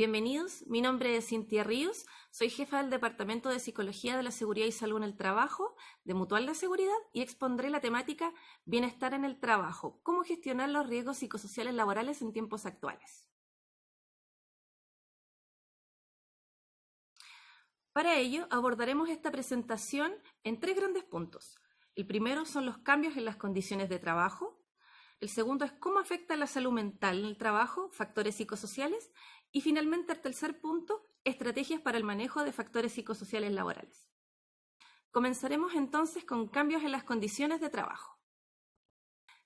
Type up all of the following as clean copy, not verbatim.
Bienvenidos, mi nombre es Cintia Ríos, soy jefa del Departamento de Psicología de la Seguridad y Salud en el Trabajo de Mutual de Seguridad y expondré la temática Bienestar en el Trabajo, cómo gestionar los riesgos psicosociales laborales en tiempos actuales. Para ello, abordaremos esta presentación en 3 grandes puntos. El primero son los cambios en las condiciones de trabajo. El segundo es cómo afecta la salud mental en el trabajo, factores psicosociales. Y finalmente, el tercer punto, estrategias para el manejo de factores psicosociales laborales. Comenzaremos entonces con cambios en las condiciones de trabajo.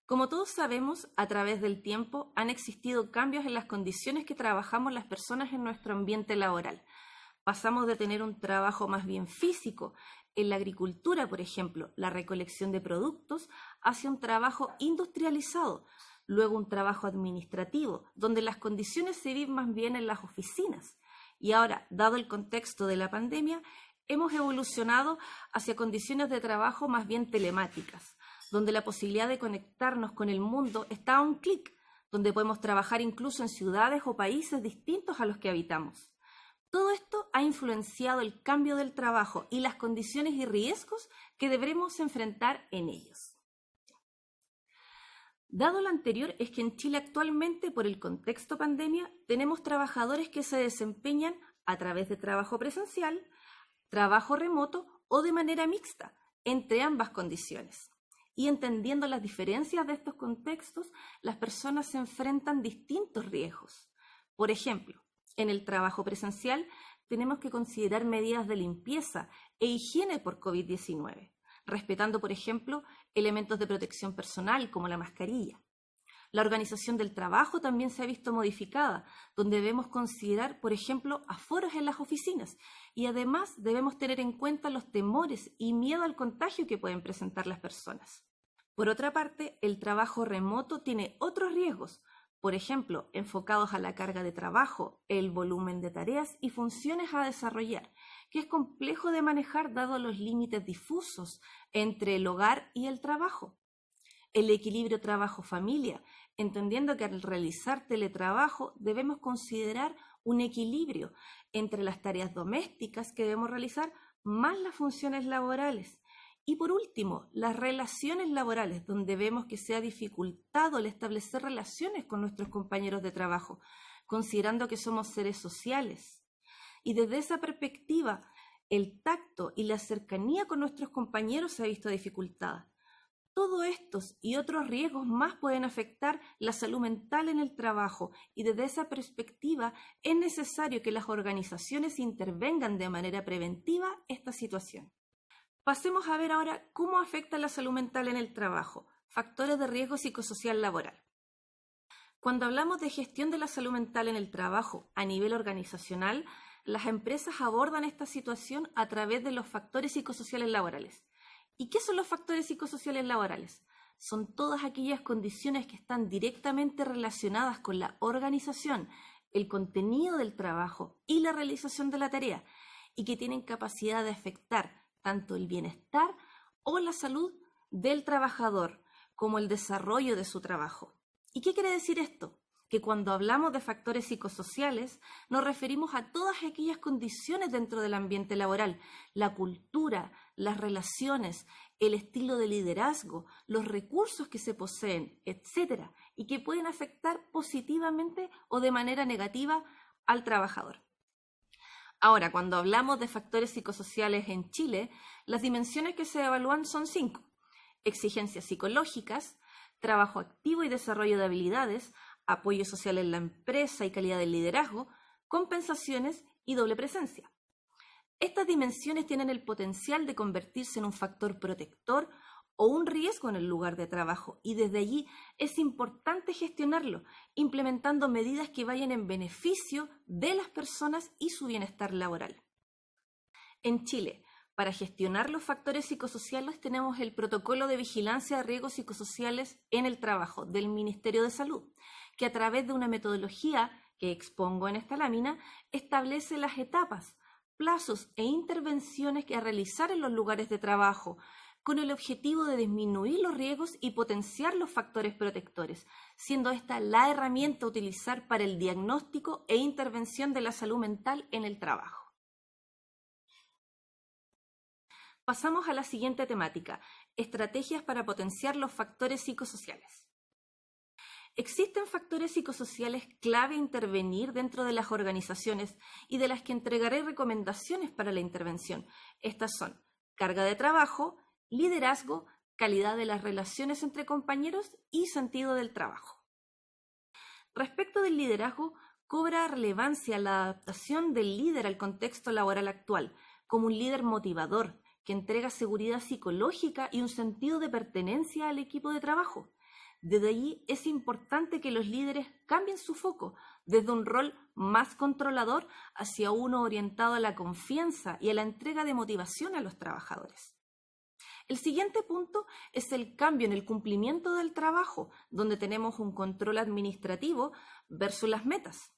Como todos sabemos, a través del tiempo han existido cambios en las condiciones que trabajamos las personas en nuestro ambiente laboral. Pasamos de tener un trabajo más bien físico, en la agricultura, por ejemplo, la recolección de productos, hacia un trabajo industrializado, luego un trabajo administrativo, donde las condiciones se viven más bien en las oficinas. Y ahora, dado el contexto de la pandemia, hemos evolucionado hacia condiciones de trabajo más bien telemáticas, donde la posibilidad de conectarnos con el mundo está a un clic, donde podemos trabajar incluso en ciudades o países distintos a los que habitamos. Todo esto ha influenciado el cambio del trabajo y las condiciones y riesgos que deberemos enfrentar en ellos. Dado lo anterior, es que en Chile actualmente, por el contexto pandemia, tenemos trabajadores que se desempeñan a través de trabajo presencial, trabajo remoto o de manera mixta, entre ambas condiciones. Y entendiendo las diferencias de estos contextos, las personas se enfrentan distintos riesgos. Por ejemplo, en el trabajo presencial tenemos que considerar medidas de limpieza e higiene por COVID-19, respetando, por ejemplo, elementos de protección personal como la mascarilla. La organización del trabajo también se ha visto modificada, donde debemos considerar, por ejemplo, aforos en las oficinas y además debemos tener en cuenta los temores y miedo al contagio que pueden presentar las personas. Por otra parte, el trabajo remoto tiene otros riesgos, por ejemplo, enfocados a la carga de trabajo, el volumen de tareas y funciones a desarrollar, que es complejo de manejar dado los límites difusos entre el hogar y el trabajo. El equilibrio trabajo-familia, entendiendo que al realizar teletrabajo debemos considerar un equilibrio entre las tareas domésticas que debemos realizar más las funciones laborales. Y por último, las relaciones laborales, donde vemos que se ha dificultado el establecer relaciones con nuestros compañeros de trabajo, considerando que somos seres sociales. Y desde esa perspectiva, el tacto y la cercanía con nuestros compañeros se ha visto dificultada. Todos estos y otros riesgos más pueden afectar la salud mental en el trabajo y desde esa perspectiva es necesario que las organizaciones intervengan de manera preventiva esta situación. Pasemos a ver ahora cómo afecta la salud mental en el trabajo, factores de riesgo psicosocial laboral. Cuando hablamos de gestión de la salud mental en el trabajo a nivel organizacional, las empresas abordan esta situación a través de los factores psicosociales laborales. ¿Y qué son los factores psicosociales laborales? Son todas aquellas condiciones que están directamente relacionadas con la organización, el contenido del trabajo y la realización de la tarea, y que tienen capacidad de afectar tanto el bienestar o la salud del trabajador como el desarrollo de su trabajo. ¿Y qué quiere decir esto? Que cuando hablamos de factores psicosociales nos referimos a todas aquellas condiciones dentro del ambiente laboral, la cultura, las relaciones, el estilo de liderazgo, los recursos que se poseen, etc., y que pueden afectar positivamente o de manera negativa al trabajador. Ahora, cuando hablamos de factores psicosociales en Chile, las dimensiones que se evalúan son 5: exigencias psicológicas, trabajo activo y desarrollo de habilidades, apoyo social en la empresa y calidad del liderazgo, compensaciones y doble presencia. Estas dimensiones tienen el potencial de convertirse en un factor protector o un riesgo en el lugar de trabajo y desde allí es importante gestionarlo, implementando medidas que vayan en beneficio de las personas y su bienestar laboral. En Chile, para gestionar los factores psicosociales tenemos el Protocolo de Vigilancia de Riesgos Psicosociales en el Trabajo del Ministerio de Salud, que a través de una metodología que expongo en esta lámina establece las etapas, plazos e intervenciones que a realizar en los lugares de trabajo, con el objetivo de disminuir los riesgos y potenciar los factores protectores, siendo esta la herramienta a utilizar para el diagnóstico e intervención de la salud mental en el trabajo. Pasamos a la siguiente temática: estrategias para potenciar los factores psicosociales. Existen factores psicosociales clave a intervenir dentro de las organizaciones y de las que entregaré recomendaciones para la intervención. Estas son carga de trabajo, liderazgo, calidad de las relaciones entre compañeros y sentido del trabajo. Respecto del liderazgo, cobra relevancia la adaptación del líder al contexto laboral actual, como un líder motivador que entrega seguridad psicológica y un sentido de pertenencia al equipo de trabajo. Desde allí es importante que los líderes cambien su foco desde un rol más controlador hacia uno orientado a la confianza y a la entrega de motivación a los trabajadores. El siguiente punto es el cambio en el cumplimiento del trabajo, donde tenemos un control administrativo versus las metas.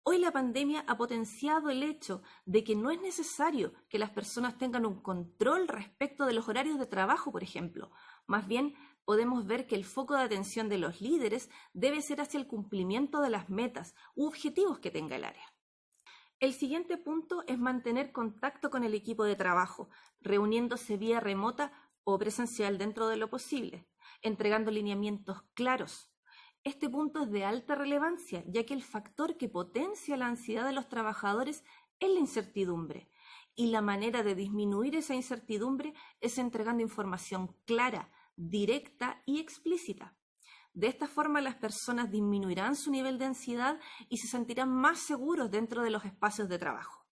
Hoy la pandemia ha potenciado el hecho de que no es necesario que las personas tengan un control respecto de los horarios de trabajo, por ejemplo. Más bien, podemos ver que el foco de atención de los líderes debe ser hacia el cumplimiento de las metas u objetivos que tenga el área. El siguiente punto es mantener contacto con el equipo de trabajo, reuniéndose vía remota o presencial dentro de lo posible, entregando lineamientos claros. Este punto es de alta relevancia, ya que el factor que potencia la ansiedad de los trabajadores es la incertidumbre, y la manera de disminuir esa incertidumbre es entregando información clara, directa y explícita. De esta forma, las personas disminuirán su nivel de ansiedad y se sentirán más seguros dentro de los espacios de trabajo.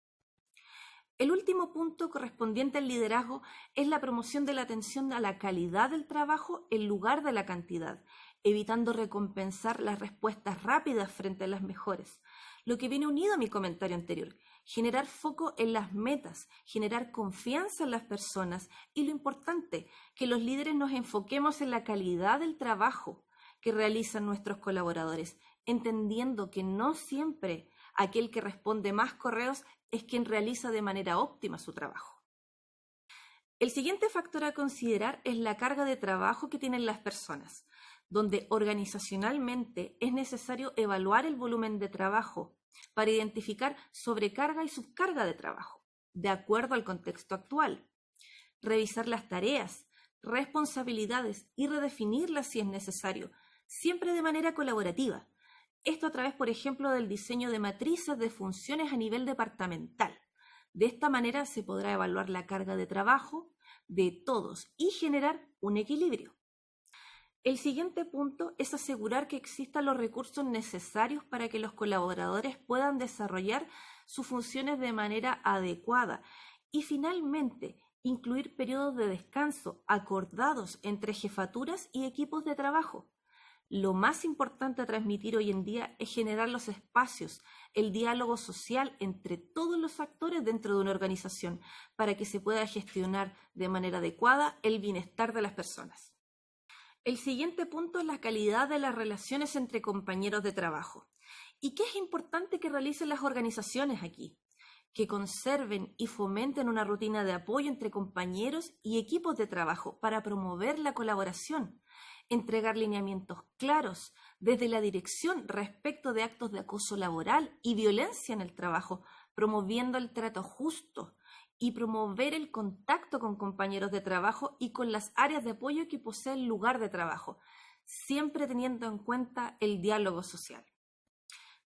El último punto correspondiente al liderazgo es la promoción de la atención a la calidad del trabajo en lugar de la cantidad, evitando recompensar las respuestas rápidas frente a las mejores. Lo que viene unido a mi comentario anterior: generar foco en las metas, generar confianza en las personas y, lo importante, que los líderes nos enfoquemos en la calidad del trabajo que realizan nuestros colaboradores, entendiendo que no siempre aquel que responde más correos es quien realiza de manera óptima su trabajo. El siguiente factor a considerar es la carga de trabajo que tienen las personas, donde organizacionalmente es necesario evaluar el volumen de trabajo para identificar sobrecarga y subcarga de trabajo, de acuerdo al contexto actual. Revisar las tareas, responsabilidades y redefinirlas si es necesario, siempre de manera colaborativa. Esto a través, por ejemplo, del diseño de matrices de funciones a nivel departamental. De esta manera se podrá evaluar la carga de trabajo de todos y generar un equilibrio. El siguiente punto es asegurar que existan los recursos necesarios para que los colaboradores puedan desarrollar sus funciones de manera adecuada y, finalmente, incluir periodos de descanso acordados entre jefaturas y equipos de trabajo. Lo más importante a transmitir hoy en día es generar los espacios, el diálogo social entre todos los actores dentro de una organización para que se pueda gestionar de manera adecuada el bienestar de las personas. El siguiente punto es la calidad de las relaciones entre compañeros de trabajo. ¿Y qué es importante que realicen las organizaciones aquí? Que conserven y fomenten una rutina de apoyo entre compañeros y equipos de trabajo para promover la colaboración, entregar lineamientos claros desde la dirección respecto de actos de acoso laboral y violencia en el trabajo, promoviendo el trato justo y promover el contacto con compañeros de trabajo y con las áreas de apoyo que posee el lugar de trabajo, siempre teniendo en cuenta el diálogo social.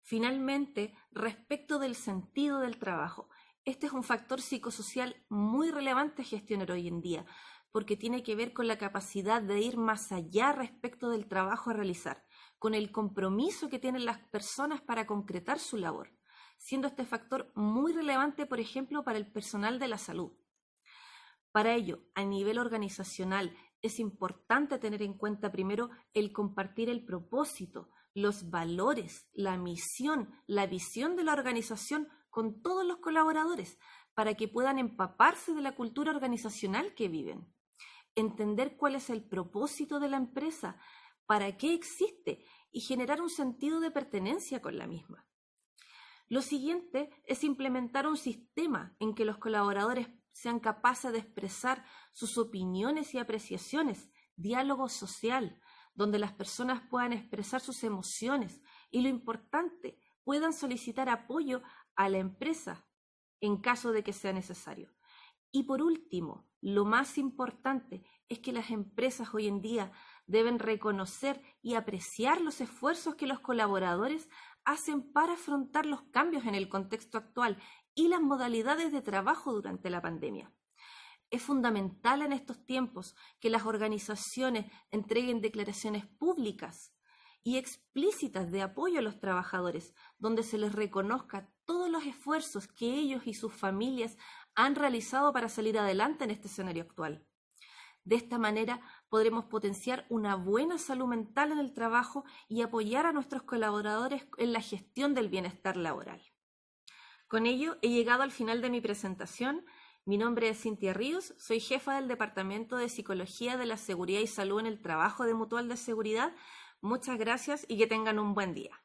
Finalmente, respecto del sentido del trabajo, este es un factor psicosocial muy relevante a gestionar hoy en día, porque tiene que ver con la capacidad de ir más allá respecto del trabajo a realizar, con el compromiso que tienen las personas para concretar su labor, siendo este factor muy relevante, por ejemplo, para el personal de la salud. Para ello, a nivel organizacional, es importante tener en cuenta primero el compartir el propósito, los valores, la misión, la visión de la organización con todos los colaboradores, para que puedan empaparse de la cultura organizacional que viven. Entender cuál es el propósito de la empresa, para qué existe y generar un sentido de pertenencia con la misma. Lo siguiente es implementar un sistema en que los colaboradores sean capaces de expresar sus opiniones y apreciaciones, diálogo social, donde las personas puedan expresar sus emociones y, lo importante, puedan solicitar apoyo a la empresa en caso de que sea necesario. Y por último, lo más importante es que las empresas hoy en día deben reconocer y apreciar los esfuerzos que los colaboradores hacen para afrontar los cambios en el contexto actual y las modalidades de trabajo durante la pandemia. Es fundamental en estos tiempos que las organizaciones entreguen declaraciones públicas y explícitas de apoyo a los trabajadores, donde se les reconozca todos los esfuerzos que ellos y sus familias han realizado para salir adelante en este escenario actual. De esta manera podremos potenciar una buena salud mental en el trabajo y apoyar a nuestros colaboradores en la gestión del bienestar laboral. Con ello he llegado al final de mi presentación. Mi nombre es Cintia Ríos, soy jefa del Departamento de Psicología de la Seguridad y Salud en el Trabajo de Mutual de Seguridad. Muchas gracias y que tengan un buen día.